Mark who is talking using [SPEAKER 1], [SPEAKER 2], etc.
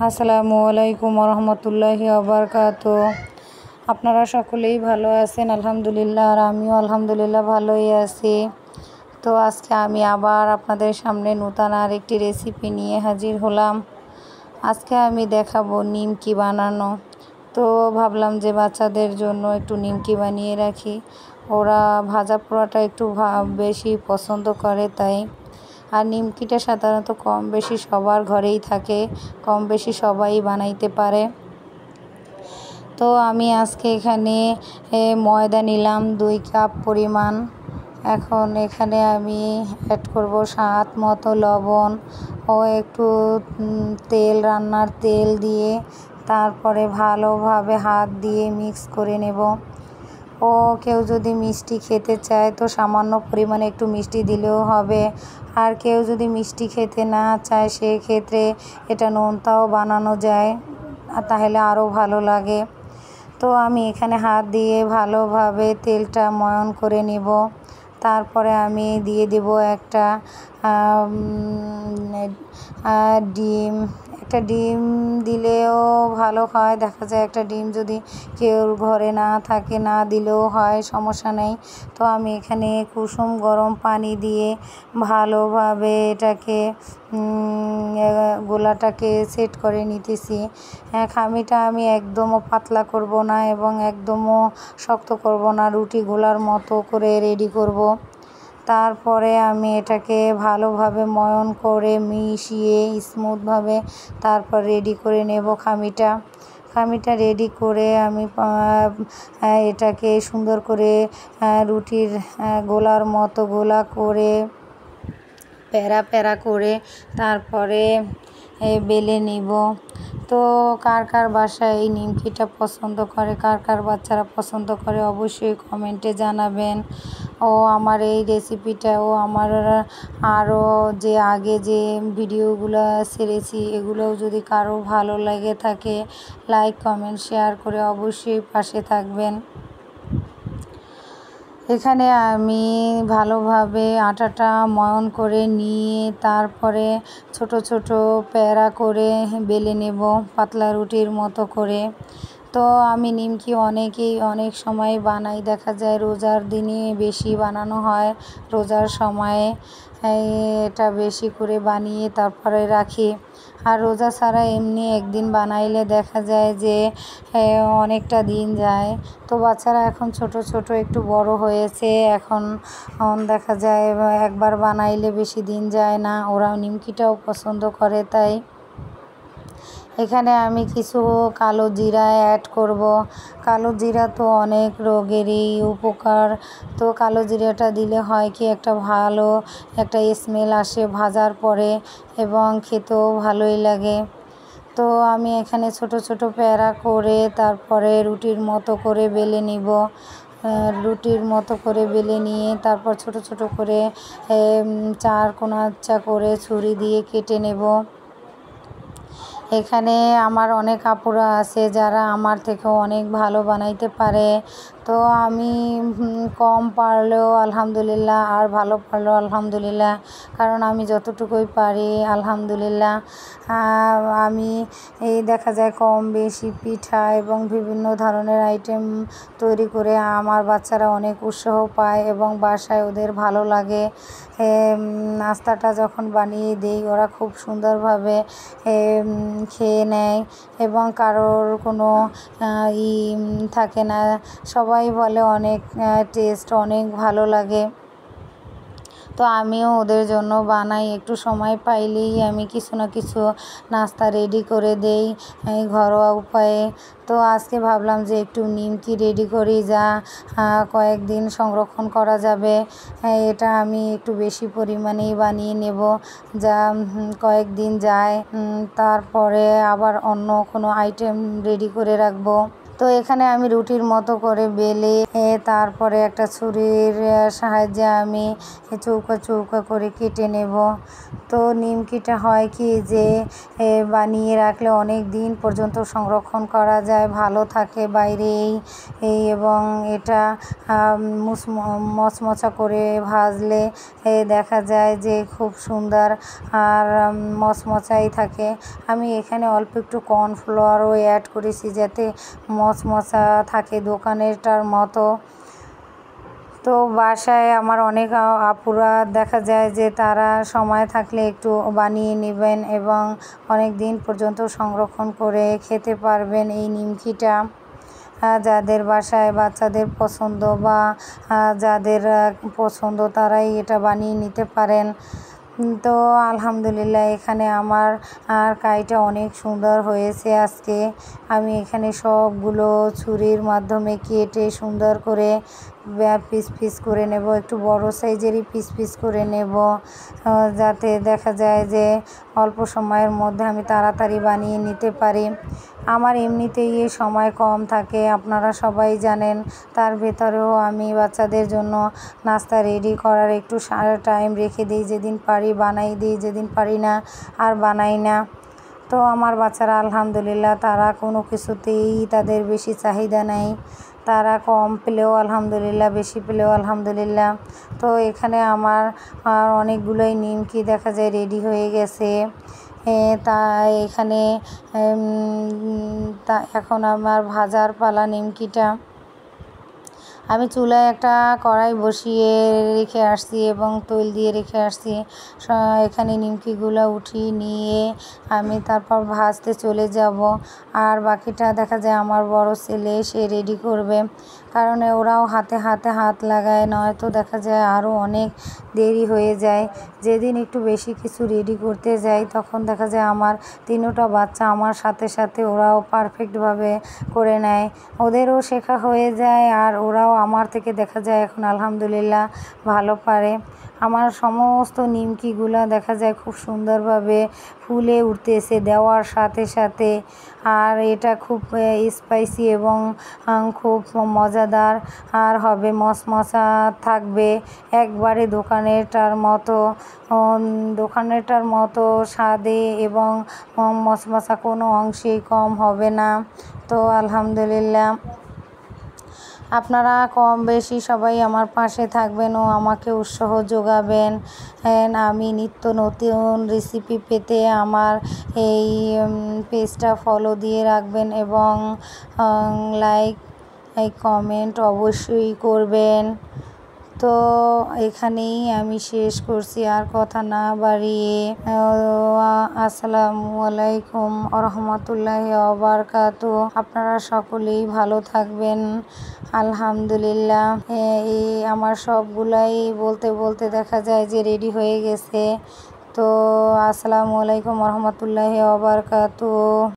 [SPEAKER 1] আসসালামু আলাইকুম রহমতুল্লাহি ওয়াবারাকাতুহু। আপনারা সকলেই ভালো আছেন আলহামদুলিল্লাহ, আর আমিও আলহামদুলিল্লাহ ভালোই আছি। তো আজকে আমি আবার আপনাদের সামনে নতুন আর একটি রেসিপি নিয়ে হাজির হলাম। আজকে আমি দেখাবো নিমকি বানানো। তো ভাবলাম যে বাচ্চাদের জন্য একটু নিমকি বানিয়ে রাখি, ওরা ভাজা পোড়াটা একটু বেশি পছন্দ করে তাই। আর নিমকিটা সাধারণত কম বেশি সবার ঘরেই থাকে, কম বেশি সবাই বানাইতে পারে। তো আমি আজকে এখানে ময়দা নিলাম 2 কাপ পরিমাণ। এখন এখানে আমি অ্যাড করব স্বাদ মতো লবণ ও একটু তেল, রান্নার তেল দিয়ে তারপরে ভালোভাবে হাত দিয়ে মিক্স করে নেব। ও কেউ যদি মিষ্টি খেতে চায় তো সামান্য পরিমাণে একটু মিষ্টি দিলেও হবে, আর কেউ যদি মিষ্টি খেতে না চায় সেক্ষেত্রে এটা নোনতাও বানানো যায়, তাহলে আরও ভালো লাগে। তো আমি এখানে হাত দিয়ে ভালোভাবে তেলটা ময়ন করে নেব। তারপরে আমি দিয়ে দেব একটা ডিম। একটা ডিম দিলেও ভালো হয়, দেখা যায় একটা ডিম যদি কেউ ঘরে না থাকে না দিলেও হয়, সমস্যা নেই। তো আমি এখানে কুসুম গরম পানি দিয়ে ভালোভাবে এটাকে গোলাটাকে সেট করে নিতেছি। খামিটা আমি একদমও পাতলা করব না এবং একদমও শক্ত করব না, রুটি গোলার মতো করে রেডি করব। তারপরে আমি এটাকে ভালোভাবে ময়ন করে মিশিয়ে স্মুথভাবে তারপর রেডি করে নেব খামিটা রেডি করে আমি এটাকে সুন্দর করে রুটির গোলার মতো গোলা করে প্যারা করে তারপরে বেলে নিব। তো কার কার বাসায় এই নিমকিটা পছন্দ করে, কার কার বাচ্চারা পছন্দ করে অবশ্যই কমেন্টে জানাবেন। ও আমার এই রেসিপিটা ও আমার আরও যে আগে যে ভিডিওগুলো ছেড়েছি এগুলোও যদি কারো ভালো লাগে থাকে লাইক কমেন্ট শেয়ার করে অবশ্যই পাশে থাকবেন। এখানে আমি ভালোভাবে আটাটা ময়ন করে নিয়ে তারপরে ছোট ছোট প্যারা করে বেলে নেব পাতলা রুটির মতো করে। তো আমি নিমকি অনেক সময় বানাই, দেখা যায় রোজার দিনে বেশি বানানো হয়, রোজার সময়ে এটা বেশি করে বানিয়ে তারপরে রাখি। আর রোজা ছাড়া এমনি একদিন বানাইলে দেখা যায় যে অনেকটা দিন যায়। তো বাচ্চারা এখন ছোট একটু বড় হয়েছে, এখন দেখা যায় একবার বানাইলে বেশি দিন যায় না, ওরাও নিমকিটাও পছন্দ করে তাই। এখানে আমি কিছু কালো জিরা অ্যাড করব। কালো জিরা তো অনেক রোগেরই উপকার। তো কালো জিরাটা দিলে হয় কি একটা ভালো একটা স্মেল আসে ভাজার পরে এবং খেতেও ভালোই লাগে। তো আমি এখানে ছোট প্যারা করে তারপরে রুটির মতো করে বেলে নিব। রুটির মতো করে বেলে নিয়ে তারপর ছোট করে 4 কোনা করে ছুরি দিয়ে কেটে নেব। এখানে আমার অনেক আপুরা আছে যারা আমার থেকেও অনেক ভালো বানাইতে পারে। তো আমি কম পারলেও আলহামদুলিল্লাহ, আর ভালো পারলেও আলহামদুলিল্লাহ, কারণ আমি যতটুকুই পারি আলহামদুলিল্লাহ। আমি দেখা যায় কম বেশি পিঠা এবং বিভিন্ন ধরনের আইটেম তৈরি করে আমার বাচ্চারা অনেক উৎসাহ পায় এবং বাসায় ওদের ভালো লাগে। নাস্তাটা যখন বানিয়ে দিই ওরা খুব সুন্দরভাবে খেয়ে নেয় এবং কারোর কোনো থাকে না, সবাই বলে অনেক টেস্ট, অনেক ভালো লাগে। তো আমিও ওদের জন্য বানাই, একটু সময় পাইলেই আমি কিছু না কিছু নাস্তা রেডি করে দেই ঘরোয়া উপায়ে। তো আজকে ভাবলাম যে একটু নিমকি রেডি করি, যা কয়েকদিন সংরক্ষণ করা যাবে। এটা আমি একটু বেশি পরিমাণেই বানিয়ে নেব, যা কয়েকদিন যায়, তারপরে আবার অন্য কোনো আইটেম রেডি করে রাখবো। তো এখানে আমি রুটির মতো করে বেলে তারপরে একটা ছুরির সাহায্যে আমি চৌকা চৌকা করে কেটে নেব। তো নিমকিটা হয় কি যে বানিয়ে রাখলে অনেক দিন পর্যন্ত সংরক্ষণ করা যায়, ভালো থাকে বাইরেই এবং এটা মচমচা করে ভাজলে দেখা যায় যে খুব সুন্দর আর মচমচাই থাকে। আমি এখানে অল্প একটু কর্নফ্লাওয়ারও অ্যাড করেছি যাতে মচমচা থাকে দোকানেরটার মতো। তো বাসায় আমার অনেক আপুরা দেখা যায় যে তারা সময় থাকলে একটু বানিয়ে নেবেন এবং অনেক দিন পর্যন্ত সংরক্ষণ করে খেতে পারবেন এই নিমকিটা। যাদের বাসায় বাচ্চাদের পছন্দ বা যাদের পছন্দ তারাই এটা বানিয়ে নিতে পারেন। তো আলহামদুলিল্লাহ এখানে আমার কাইটা অনেক সুন্দর হয়েছে। আজকে আমি এখানে সবগুলো ছুরির মাধ্যমে কেটে সুন্দর করে পিস পিস করে নেব, একটু বড় সাইজেরই পিস পিস করে নেব যাতে দেখা যায় যে অল্প সময়ের মধ্যে আমি তাড়াতাড়ি বানিয়ে নিতে পারি। আমার এমনিতেই সময় কম থাকে, আপনারা সবাই জানেন। তার ভেতরেও আমি বাচ্চাদের জন্য নাস্তা রেডি করার একটু টাইম রেখে দিই, যেদিন পারি বানাই দিই, যেদিন পারি না আর বানাই না। তো আমার বাচ্চারা আলহামদুলিল্লাহ তারা কোনো কিছুতেই তাদের বেশি চাহিদা নেই, তারা কম পেলেও আলহামদুলিল্লাহ, বেশি পেলেও আলহামদুলিল্লাহ। তো এখানে আমার অনেকগুলোই নিমকি দেখা যায় রেডি হয়ে গেছে। তা এখানে এখন আমার ভাজার পালা নিমকিটা। আমি চুলায় একটা কড়াই বসিয়ে রেখে আসছি এবং তেল দিয়ে রেখে আসছি। এখানে নিমকিগুলো উঠিয়ে নিয়ে আমি তারপর ভাজতে চলে যাব। আর বাকিটা দেখা যায় আমার বড় ছেলে সে রেডি করবে, কারণ ওরাও হাতে হাতে হাত লাগায়, নয়তো দেখা যায় আরও অনেক দেরি হয়ে যায়। যেদিন একটু বেশি কিছু রেডি করতে যাই তখন দেখা যায় আমার তিনোটা বাচ্চা আমার সাথে সাথে ওরাও পারফেক্টভাবে করে নেয়, ওদেরও শেখা হয়ে যায় আর ওরাও আমার থেকে দেখা যায় এখন আলহামদুলিল্লাহ ভালো পারে। আমার সমস্ত নিমকিগুলো দেখা যায় খুব সুন্দরভাবে ফুলে উঠতেছে দেওয়ার সাথে সাথে। আর এটা খুব স্পাইসি এবং খুব মজাদার আর হবে, মচমচা থাকবে একবারে দোকানেরটার মতো স্বাদে এবং মচমচা কোনো অংশেই কম হবে না। তো আলহামদুলিল্লাহ আপনারা কম বেশি সবাই আমার পাশে থাকবেন ও আমাকে উৎসাহ যোগাবেন। আমি নিত্য নতুন রেসিপি পেতে আমার এই পেজটা ফলো দিয়ে রাখবেন এবং লাইক কমেন্ট অবশ্যই করবেন। তো এখানেই আমি শেষ করছি, আর কথা না বাড়িয়ে। আসসালামু আলাইকুম রহমতুল্লাহি ওয়া বারাকাতুহু। আপনারা সকলেই ভালো থাকবেন। আলহামদুলিল্লাহ এই আমার সবগুলাই বলতে বলতে দেখা যায় যে রেডি হয়ে গেছে। তো আসসালামু আলাইকুম রহমতুল্লাহি ওয়া বারাকাতুহু।